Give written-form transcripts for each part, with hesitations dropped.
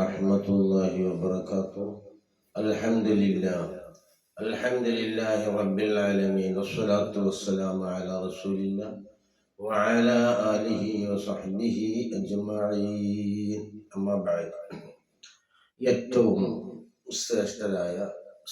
ورحمة الله وبركاته. الحمد لله رب العالمين، والصلاة والسلام على رسول الله وعلى آله وصحبه أجمعين. أما بعد, ഏറ്റവും ശ്രേഷ്ഠരായ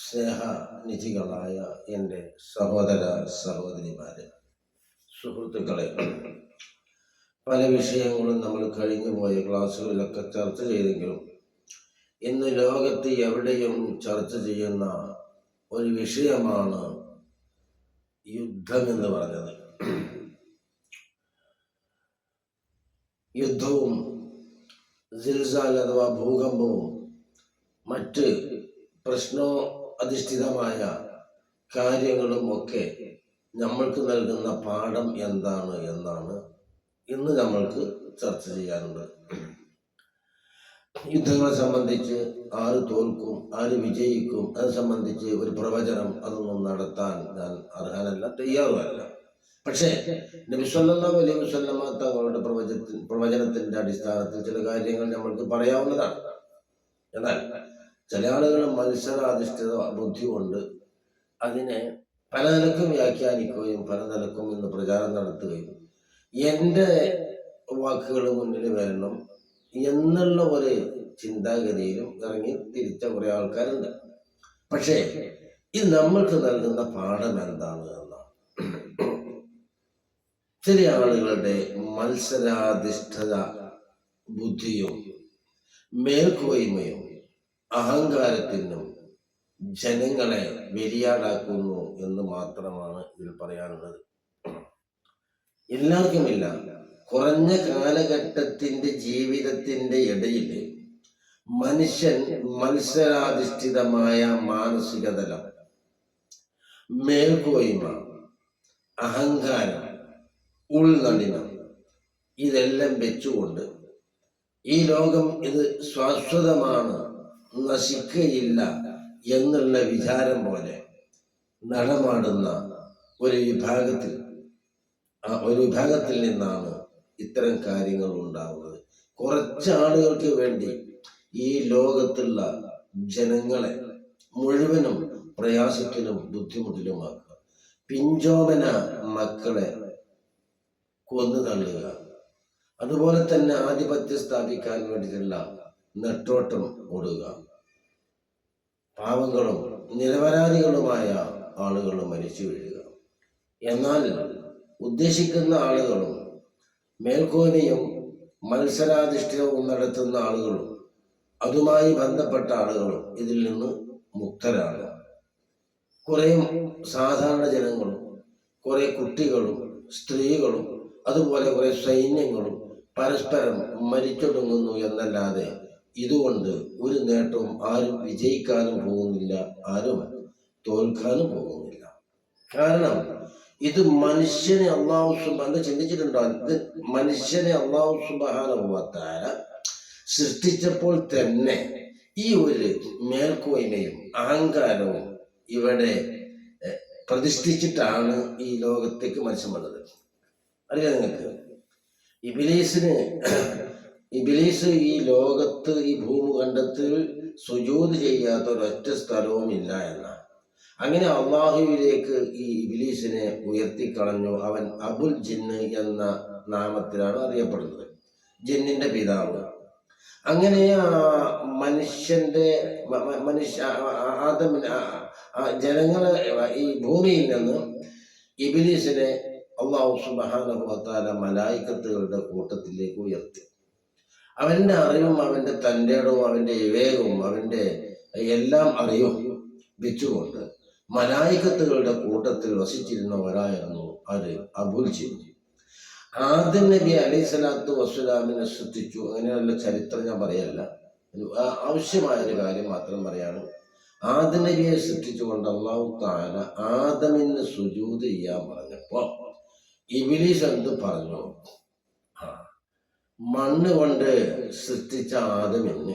സ്നേഹനിധികളായ എൻ്റെ സഹോദര സഹോദരിമാരെ, സുഹൃത്തുക്കളെ, പല വിഷയങ്ങളും നമ്മൾ കഴിഞ്ഞു പോയ ക്ലാസ്സുകളിലൊക്കെ ചർച്ച ചെയ്തെങ്കിലും ഇന്ന് ലോകത്ത് എവിടെയും ചർച്ച ചെയ്യുന്ന ഒരു വിഷയമാണ് യുദ്ധം എന്ന് പറഞ്ഞത്. യുദ്ധവും സിൽസാൽ അഥവാ ഭൂകമ്പവും മറ്റ് പ്രശ്നോ അധിഷ്ഠിതമായ കാര്യങ്ങളും ഒക്കെ നമ്മൾക്ക് നൽകുന്ന പാഠം എന്താണ് എന്നാണ് ഇന്ന് നമ്മൾക്ക് ചർച്ച ചെയ്യാനുള്ളത്. യുദ്ധങ്ങളെ സംബന്ധിച്ച് ആര് തോൽക്കും, ആര് വിജയിക്കും, അത് സംബന്ധിച്ച് ഒരു പ്രവചനം അതൊന്നും നടത്താൻ ഞാൻ അർഹനല്ല, തയ്യാറുമല്ല. പക്ഷേ നബി സല്ലല്ലാഹു അലൈഹി വസല്ലമ തങ്ങളുടെ പ്രവചനത്തിന്റെ അടിസ്ഥാനത്തിൽ ചില കാര്യങ്ങൾ നമ്മൾക്ക് പറയാവുന്നതാണ്. എന്നാൽ ചില ആളുകൾ മത്സരാധിഷ്ഠിത ബുദ്ധി കൊണ്ട് അതിനെ പല നിലക്കും വ്യാഖ്യാനിക്കുകയും പല നിലക്കും ഇന്ന് പ്രചാരം നടത്തുകയും എൻ്റെ വാക്കുകൾ മുന്നിൽ വരണം എന്നുള്ള ഒരു ചിന്താഗതിയിലും ഇറങ്ങി തിരിച്ച കുറെ ആൾക്കാരുണ്ട്. പക്ഷേ ഇത് നമ്മൾക്ക് നൽകുന്ന പാഠം എന്താണ് എന്നാണ്. ചില ആളുകളുടെ മത്സരാധിഷ്ഠിത ബുദ്ധിയും മേൽക്കോയ്മയും അഹങ്കാരത്തിനും ജനങ്ങളെ വെരിയാടാക്കുന്നു എന്ന് മാത്രമാണ് ഇതിൽ പറയാനുള്ളത്. എല്ലാവർക്കുമില്ല. കുറഞ്ഞ കാലഘട്ടത്തിന്റെ ജീവിതത്തിന്റെ ഇടയിൽ മനുഷ്യൻ മത്സരാധിഷ്ഠിതമായ മാനസിക തലം, മേൽക്കോയ്മ, അഹങ്കാരം, ഉൾനടിനം ഇതെല്ലാം വെച്ചുകൊണ്ട് ഈ ലോകം ഇത് ശാശ്വതമാണ്, നശിക്കുകയില്ല എന്നുള്ള വിചാരം പോലെ നടമാടുന്ന ഒരു വിഭാഗത്തിൽ നിന്നാണ് ഇത്തരം കാര്യങ്ങൾ ഉണ്ടാവുന്നത്. കുറച്ച് ആളുകൾക്ക് വേണ്ടി ഈ ലോകത്തുള്ള ജനങ്ങളെ മുഴുവനും പ്രയാസത്തിലും ബുദ്ധിമുട്ടിലുമാക്കുക, പിഞ്ചോമന മക്കളെ കൊന്നു തള്ളുക, അതുപോലെ തന്നെ ആധിപത്യം സ്ഥാപിക്കാൻ വേണ്ടിയിട്ടുള്ള നെട്ടോട്ടം ഓടുക, പാവങ്ങളും നിരപരാധികളുമായ ആളുകൾ മരിച്ചു വീഴുക. എന്നാൽ ഉദ്ദേശിക്കുന്ന ആളുകളും മേൽക്കോയ്മയും മത്സരാധിഷ്ഠിതവും നടത്തുന്ന ആളുകളും അതുമായി ബന്ധപ്പെട്ട ആളുകളും ഇതിൽ നിന്ന് മുക്തരാണ്. കുറെ സാധാരണ ജനങ്ങളും കുറെ കുട്ടികളും സ്ത്രീകളും അതുപോലെ കുറെ സൈന്യങ്ങളും പരസ്പരം മരിച്ചൊടുങ്ങുന്നു എന്നല്ലാതെ ഇതുകൊണ്ട് ഒരു നേട്ടവും ആരും വിജയിക്കാനും പോകുന്നില്ല, ആരും തോൽക്കാനും പോകുന്നില്ല. കാരണം ഇത് മനുഷ്യനെ അല്ലാഹു സുബ്ഹാനഹു ചിന്തിച്ചിട്ടുണ്ടോ? ഇത് മനുഷ്യനെ അല്ലാഹു സുബ്ഹാനഹു വ തആല സൃഷ്ടിച്ചപ്പോൾ തന്നെ ഈ ഒരു മേൽക്കോയ്മയും അഹങ്കാരവും ഇവിടെ പ്രതിഷ്ഠിച്ചിട്ടാണ് ഈ ലോകത്തേക്ക് മനുഷ്യൻ വന്നത്. അറിയാം നിങ്ങൾക്ക്, ഇബ്ലീസ് ഈ ലോകത്ത്, ഈ ഭൂമിഖണ്ഡത്തിൽ സുജൂദ് ചെയ്യാത്ത ഒരൊറ്റ സ്ഥലവും ഇല്ല എന്നാണ്. അങ്ങനെ അള്ളാഹുവിലേക്ക് ഈ ഇബ്ലീസിനെ ഉയർത്തിക്കളഞ്ഞു. അവൻ അബുൽ ജിന്ന് എന്ന നാമത്തിലാണ് അറിയപ്പെടുന്നത്, ജിന്നിന്റെ പിതാവ്. അങ്ങനെ ജനങ്ങളെ ഈ ഭൂമിയിൽ നിന്ന് ഇബ്ലീസിനെ അല്ലാഹു സുബ്ഹാനഹു വ തആല മലായികത്തുകളുടെ കൂട്ടത്തിലേക്ക് ഉയർത്തി. അവന്റെ അറിവും അവന്റെ തൻ്റെടവും അവന്റെ വിവേകവും അവന്റെ എല്ലാം അറിവും വെച്ചുകൊണ്ട് മലായികത്തുകളുടെ കൂട്ടത്തിൽ വസിച്ചിരുന്നവരായിരുന്നു അത് അബുൽ ജിന്ന്. ആദം നബി അലൈഹി സ്വലാത്തു വസ്സലാമിനെ സൃഷ്ടിച്ചു. അങ്ങനെയുള്ള ചരിത്രം ഞാൻ പറയല്ല, ആവശ്യമായ ഒരു കാര്യം മാത്രം പറയാണ്. ആദം നബിയെ സൃഷ്ടിച്ചുകൊണ്ട് അല്ലാഹു തആല ആദമിന് സുജൂദ് ചെയ്യാൻ പറഞ്ഞപ്പോ ഇബ്ലീസ് എന്ത് പറഞ്ഞു? മണ്ണ് കൊണ്ട് സൃഷ്ടിച്ച ആദമിന്,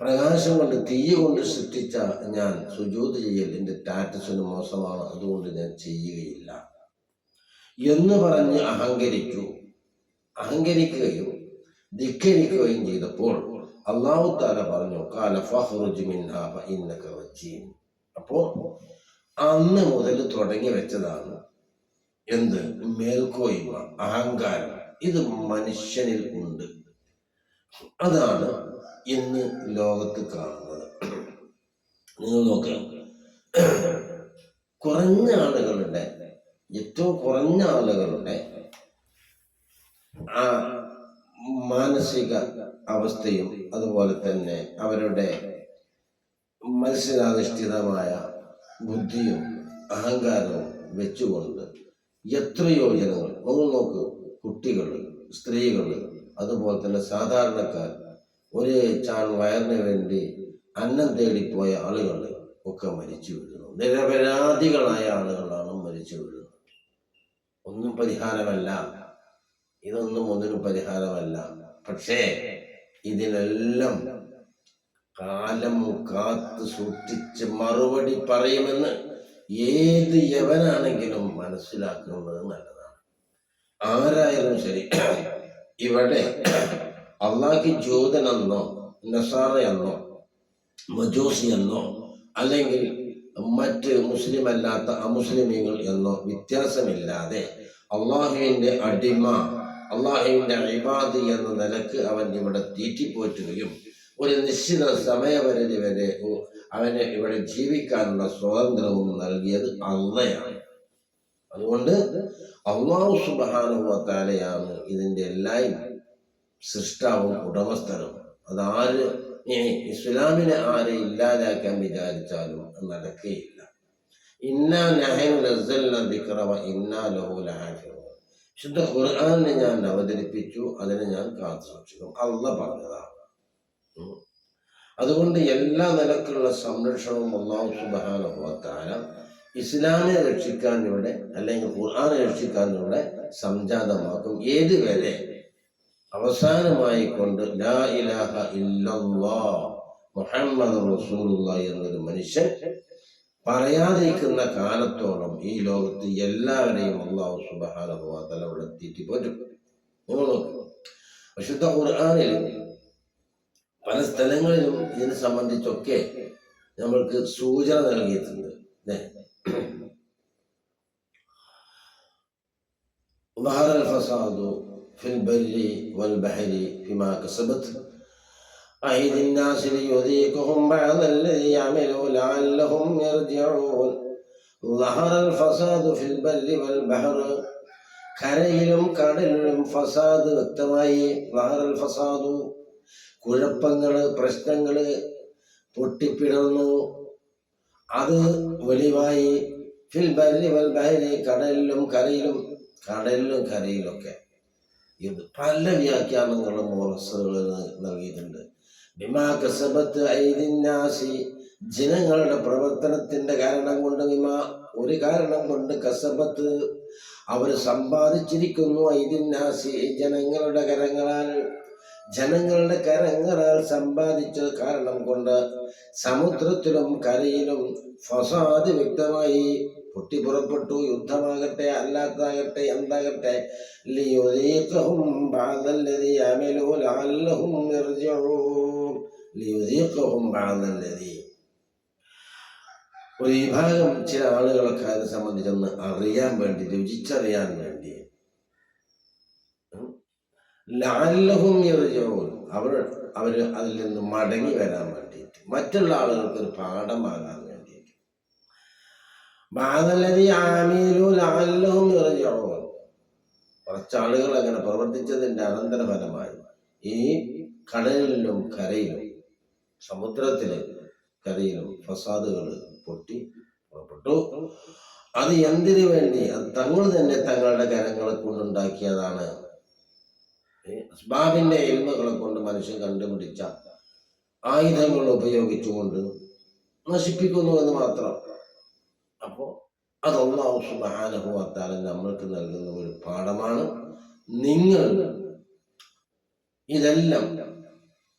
പ്രകാശം കൊണ്ട്, തീ കൊണ്ട് സൃഷ്ടിച്ച ഞാൻ സുജൂദ് ചെയ്യൽ എൻ്റെ സ്റ്റാറ്റസിന് മോശമാണ്, അതുകൊണ്ട് ഞാൻ ചെയ്യുകയില്ല എന്ന് പറഞ്ഞ് അഹങ്കരിക്കുകയും ധിക്കരിക്കുകയും ചെയ്തപ്പോൾ അല്ലാഹു തആല പറഞ്ഞു ഖാല ഫഖ്റുജ് മിൻഹാ ഫഇന്നക റജീം. അപ്പോ അന്ന് മുതൽ തുടങ്ങി വെച്ചതാണ് എന്ത്? മേൽക്കോയ്മ, അഹങ്കാരം. ഇത് മനുഷ്യനിൽ ഉണ്ട്. അതാണ് ഇന്ന് ലോകത്ത് കാണുന്നത്. നിങ്ങൾ നോക്കുക, കുറഞ്ഞ ആളുകളുടെ, ഏറ്റവും കുറഞ്ഞ ആളുകളുടെ ആ മാനസിക അവസ്ഥയും അതുപോലെ തന്നെ അവരുടെ മത്സരാധിഷ്ഠിതമായ ബുദ്ധിയും അഹങ്കാരവും വെച്ചുകൊണ്ട് എത്രയോ ജനങ്ങൾ, ഒന്ന് നോക്ക്, കുട്ടികൾ, സ്ത്രീകൾ, അതുപോലെ തന്നെ സാധാരണക്കാർ, ഒരു ചാൺ വയറിന് വേണ്ടി അന്നം തേടിപ്പോയ ആളുകൾ ഒക്കെ മരിച്ചു വീഴുന്നു. നിരപരാധികളായ ആളുകളാണ് മരിച്ചു വീഴുന്നത്. ഒന്നും പരിഹാരമല്ല, ഇതൊന്നും ഒന്നിനും പരിഹാരമല്ല. പക്ഷേ ഇതിനെല്ലാം കാലം കാത്ത് സൂക്ഷിച്ച് മറുപടി പറയുമെന്ന് ഏത് യവനാണെങ്കിലും മനസ്സിലാക്കുന്നത് നല്ലതാണ്. ആരായാലും ശരി, ഇവിടെ അള്ളാഹ്ക്ക് ജൂതനെന്നോ നസാറയെന്നോ മജൂസി എന്നോ അല്ലെങ്കിൽ മറ്റ് മുസ്ലിം അല്ലാത്ത അമുസ്ലിമീങ്ങൾ എന്നോ വ്യത്യാസമില്ലാതെ അള്ളാഹുവിൻ്റെ അടിമ, അള്ളാഹുവിൻ്റെ ഇബാദ് എന്ന നിലക്ക് അവൻ ഇവിടെ തീറ്റിപ്പോറ്റുകയും ഒരു നിശ്ചിത സമയപരിധി വരെ അവന് ഇവിടെ ജീവിക്കാനുള്ള സ്വാതന്ത്ര്യവും നൽകിയത് അള്ളയാണ്. അതുകൊണ്ട് അല്ലാഹു സുബ്ഹാനഹു വ തആലയാണ് ഇതിൻ്റെ എല്ലാം സൃഷ്ടാവും ഉടമസ്ഥനും. അതാര് ഇസ്ലാമിനെ ആരെ ഇല്ലാതാക്കാൻ വിചാരിച്ചാലും നടക്കുകയില്ല. ഇന്നാ നഹ്നു നസ്സൽനാ ദിക്റ വ ഇന്നാ ലഹു ലഹാഫിളൂൻ. ശുദ്ധ ഖുർആനെ ഞാൻ അവതരിപ്പിച്ചു, അതിനെ ഞാൻ കാത്തു സൂക്ഷിക്കും. അള്ളാഹ് പറഞ്ഞതാണ്. അതുകൊണ്ട് എല്ലാ നിലക്കുള്ള സംരക്ഷണവും അല്ലാഹു സുബ്ഹാനഹു വ തആല ഇസ്ലാമിനെ രക്ഷിക്കാൻ ഇവിടെ, അല്ലെങ്കിൽ ഖുർആനെ രക്ഷിക്കാൻ ഇവിടെ സംജാതമാക്കും. ഏതുവരെ? അവസാനമായി കൊണ്ട് ലാ ഇലാഹ ഇല്ലല്ലാഹ് മുഹമ്മദ് റസൂലുള്ളാഹി എന്നൊരു മനുഷ്യൻ പറയാതിരിക്കുന്ന കാലത്തോളം ഈ ലോകത്ത് എല്ലാവരെയും അല്ലാഹു സുബ്ഹാനഹു വ തആല ഇവിടെ തീറ്റിപ്പോറ്റും. നിങ്ങൾ നോക്കുക, വിശുദ്ധ ഖുർആനിൽ പല സ്ഥലങ്ങളിലും ഇതിനെ സംബന്ധിച്ചൊക്കെ നമ്മൾക്ക് സൂചന നൽകിയിട്ടുണ്ട്. ظهر الفساد في البر والبحر بما كسبت أيدي الناس ليذيقهم بعض الذي عملوا لعلهم يرجعون. ظهر الفساد في البر والبحر. കരയിലും കടലിലും ഫസാദ് വ്യക്തമായി. ظهر الفساد, കുഴപ്പങ്ങള്, പ്രശ്നങ്ങള് പൊട്ടിപ്പിടർന്നു, അത് വെളിവായി. ഫിൽ ബർരി വൽ ബഹരി, കടലിലും കരയിലും. കടലിലും കരയിലൊക്കെ ഇത് പല വ്യാഖ്യാനങ്ങളും മുഫസ്സിറുകൾ നൽകിയിട്ടുണ്ട്. ബിമാ കസബത്ത് ഐദിന്നാസി, ജനങ്ങളുടെ പ്രവർത്തനത്തിന്റെ കാരണം കൊണ്ട്, ബിമാ ഒരു കാരണം കൊണ്ട്, കസബത്ത് അവർ സമ്പാദിച്ചിരിക്കുന്നു, ഐദിന്നാസി ജനങ്ങളുടെ കരങ്ങളാൽ, ജനങ്ങളുടെ കരങ്ങളാൽ സമ്പാദിച്ച കാരണം കൊണ്ട് സമുദ്രത്തിലും കരയിലും ഫസാദ് വ്യക്തമായി, പൊട്ടിപ്പുറപ്പെട്ടു. യുദ്ധമാകട്ടെ, അല്ലാത്താകട്ടെ, എന്താകട്ടെ, ലിയുദീഖഹും ബഅദല്ലദീ അമിലൂ ലഅല്ലഹും യർജിഊൻ. ലിയുദീഖഹും ബഅദല്ലദീ, ഒരു വിഭാഗം ചില ആളുകളൊക്കെ അതിനെ സംബന്ധിച്ചൊന്ന് അറിയാൻ വേണ്ടി, രുചിച്ചറിയാൻ വേണ്ടി, ലഅല്ലഹും യർജിഊൻ, അവർ അതിൽ നിന്ന് മടങ്ങി വരാൻ വേണ്ടിയിട്ട്, മറ്റുള്ള ആളുകൾക്ക് ഒരു പാഠമാകാൻ വേണ്ടിയിട്ട്. ബഅദല്ലദീ അമിലൂ ലഅല്ലഹും യർജിഊൻ, കുറച്ചാളുകൾ അങ്ങനെ പ്രവർത്തിച്ചതിന്റെ അനന്തരഫലമായി ഈ കടലിലും കരയിലും സമുദ്രത്തിലെ കരയിലും ഫസാദുകൾ പൊട്ടി പുറപ്പെട്ടു. അത് എന്തിനു വേണ്ടി? അത് തങ്ങൾ തന്നെ തങ്ങളുടെ കരങ്ങളെ കൊണ്ടുണ്ടാക്കിയതാണ്. അസ്ബാബിന്റെ ഇൽമുകളെ കൊണ്ട് മനുഷ്യൻ കണ്ടുപിടിച്ച ആയുധങ്ങൾ ഉപയോഗിച്ചുകൊണ്ട് നശിപ്പിക്കുന്നു എന്ന് മാത്രം. അപ്പോൾ അത് അല്ലാഹു സുബ്ഹാനഹു വ തആല നമ്മൾക്ക് നൽകുന്ന ഒരു പാഠമാണ്. നിങ്ങൾ ഇതെല്ലാം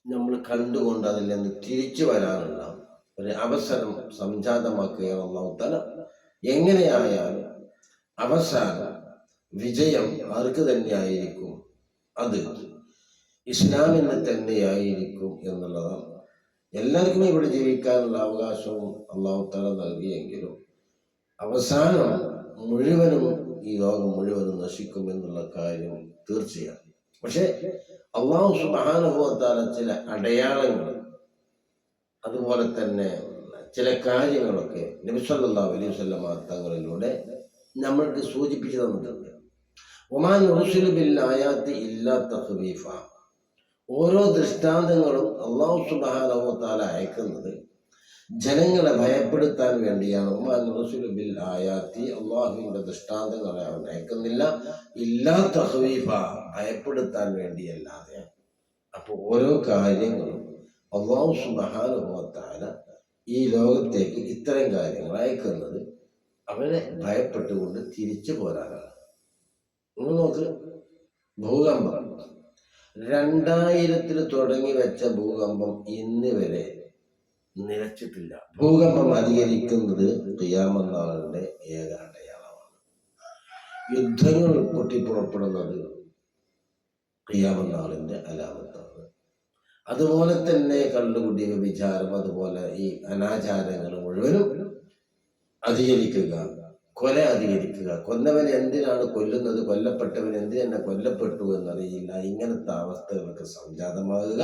നമ്മൾ കണ്ടുകൊണ്ട് അതിൽ നിന്ന് തിരിച്ചു വരാനുള്ള ഒരു അവസരം സംജാതമാക്കുകയാണ് അല്ലാഹു തആല. എങ്ങനെയായാലും അവസാനം വിജയം ആർക്ക് തന്നെയായിരിക്കും? അത് ഇസ്ലാമിനെ തന്നെയായിരിക്കും എന്നുള്ളതാണ്. എല്ലാവർക്കും ഇവിടെ ജീവിക്കാനുള്ള അവകാശവും അള്ളാഹു തആല നൽകിയെങ്കിലും അവസാനം മുഴുവനും ഈ ലോകം മുഴുവനും നശിക്കും എന്നുള്ള കാര്യം തീർച്ചയാണ്. പക്ഷെ അള്ളാഹു സുബ്ഹാനഹു വ തആല ചില അടയാളങ്ങൾ, അതുപോലെ തന്നെ ചില കാര്യങ്ങളൊക്കെ നബി സല്ലല്ലാഹു അലൈഹി വസല്ലമ തങ്ങളിലൂടെ നമ്മൾക്ക് സൂചിപ്പിച്ചു തന്നിട്ടുണ്ട്. ഒമാൻ റുസുലു ബിൽ ആയാത്തി ഇല്ലാ തഖ്വീഫ. ഓരോ ദൃഷ്ടാന്തങ്ങളും അള്ളാഹു സുബ്ഹാനഹു വ തആല അയക്കുന്നത് ജനങ്ങളെ ഭയപ്പെടുത്താൻ വേണ്ടിയാണ്. ഒമാൻ റുസുലു ബിൽ ആയാത്തി, അള്ളാഹുവിന്റെ ദൃഷ്ടാന്തങ്ങളെ അവൻ അയക്കുന്നില്ല, ഇല്ലാ തഖ്വീഫ, ഭയപ്പെടുത്താൻ വേണ്ടിയല്ലാതെ. അപ്പോൾ ഓരോ കാര്യങ്ങളും അള്ളാഹു സുബ്ഹാനഹു വ തആല ഈ ലോകത്തേക്ക് ഇത്തരം കാര്യങ്ങൾ അയക്കുന്നത് അവനെ ഭയപ്പെട്ടുകൊണ്ട് തിരിച്ചു പോരാനാണ്. നിങ്ങൾ നോക്ക്, ഭൂകമ്പം 2000-ൽ തുടങ്ങി വെച്ച ഭൂകമ്പം ഇന്ന് വരെ നിലച്ചിട്ടില്ല. ഭൂകമ്പം അധികരിക്കുന്നത് ഖിയാമത്ത് നാളിന്റെ ഏക അടയാളമാണ്. യുദ്ധങ്ങൾ പൊട്ടിപ്പുറപ്പെടുന്നത് ഖിയാമത്ത് നാളിന്റെ അലാമത്താണ്. അതുപോലെ തന്നെ കള്ളുകുടി, വ്യഭിചാരം, അതുപോലെ ഈ അനാചാരങ്ങൾ മുഴുവനും അധികരിക്കുക, കൊല അധികരിക്കുക. കൊന്നവൻ എന്തിനാണ് കൊല്ലുന്നത്, കൊല്ലപ്പെട്ടവൻ എന്തിനെ കൊല്ലപ്പെട്ടു എന്നറിയില്ല, ഇങ്ങനത്തെ അവസ്ഥകളൊക്കെ സംജാതമാകുക.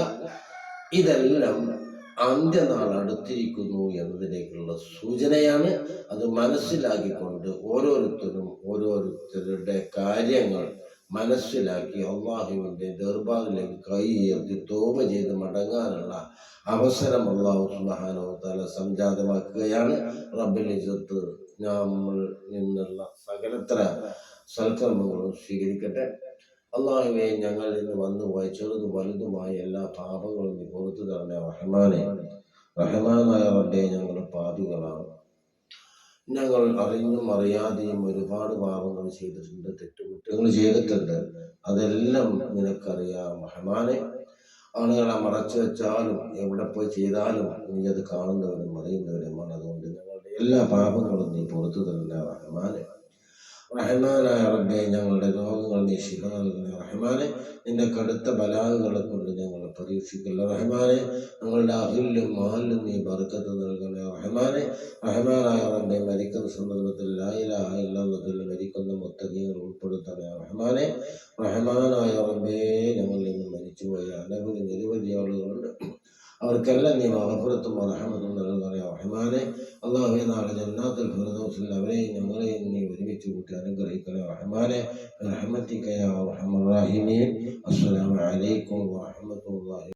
ഇതെല്ലാം അന്ത്യനാൾ അടുത്തിരിക്കുന്നു എന്നതിലേക്കുള്ള സൂചനയാണ്. അത് മനസ്സിലാക്കിക്കൊണ്ട് ഓരോരുത്തരും ഓരോരുത്തരുടെ കാര്യങ്ങൾ മനസ്സിലാക്കി അള്ളാഹുവിൻ്റെ ദർബാറിലേക്ക് കൈ ഉയർത്തി തൗബ ചെയ്ത് മടങ്ങാനുള്ള അവസരം അള്ളാഹു സുബ്ഹാനഹു വ തആല സംജാതമാക്കുകയാണ്. റബ്ബുൽ ഇസ്സത്ത് നമ്മൾ നിന്നുള്ള സകലത്ര സൽക്കർമ്മങ്ങളും സ്വീകരിക്കട്ടെ. അള്ളാഹുവേ, ഞങ്ങളിൽ നിന്ന് വന്നുപോയ ചെറുതും വലുതുമായ എല്ലാ പാപങ്ങളും നീ പുറത്തു തരണേ റഹ്മാനെ. റഹ്മാനായ റബ്ബേ, ഞങ്ങൾ പാപികളാണ്. ഞങ്ങൾ അറിഞ്ഞും അറിയാതെയും ഒരുപാട് പാപങ്ങൾ ചെയ്തിട്ടുണ്ട്, തെറ്റുകുറ്റങ്ങൾ ചെയ്തിട്ടുണ്ട്. അതെല്ലാം നിനക്കറിയാം റഹ്മാനെ. ആളുകളെ മറച്ചു വെച്ചാലും എവിടെ പോയി ചെയ്താലും നീ അത് കാണുന്നവരും അറിയുന്നവരുമാണ്. അതുകൊണ്ട് ഞങ്ങളുടെ എല്ലാ പാപങ്ങളും നീ പുറത്തു തരണേ റഹ്മാനെ. റഹ്മാനായ റബ്ബേ, ഞങ്ങളുടെ രോഗങ്ങൾ നീ ശിഫ നൽകണേ റഹ്മാനെ. നിന്റെ കടുത്ത ബലാഗുകളെ കൊണ്ട് ഞങ്ങളെ പരീക്ഷിക്കല്ല റഹ്മാനെ. ഞങ്ങളുടെ അഹിലും മാലിലും നീ ബർക്കത്ത് നൽകണേ റഹ്മാനെ. റഹ്മാനായ റബ്ബേ, മരിക്കുന്ന സന്ദർഭത്തിൽ ലാ ഇലാഹ ഇല്ലല്ലാഹ് മരിക്കുന്ന മുത്തഖീങ്ങൾ ഉൾപ്പെടുത്തണേ റഹ്മാനെ. റഹ്മാനായ റബ്ബേ, ഞങ്ങളിൽ നിന്ന് മരിച്ചുപോയ നിരവധി ആളുകളുണ്ട്. അവർക്കെല്ലാം നീ മഗ്ഫിറത്തും റഹ്മത്തും നൽകണേ റഹ്മാനെ. അല്ലാഹുവേ, നാളെ ജന്നാത്തുൽ ഫിർദൗസിൽ അവരെയും ഞങ്ങളെയും നീ ഒരുമിച്ച് കൂട്ടി അനുഗ്രഹിക്കണേ റഹ്മാനെ. ബിറഹ്മതിക യാ അർഹമർ റഹീമീൻ. അസ്സലാമു അലൈക്കും വറഹ്മത്തുള്ളാഹി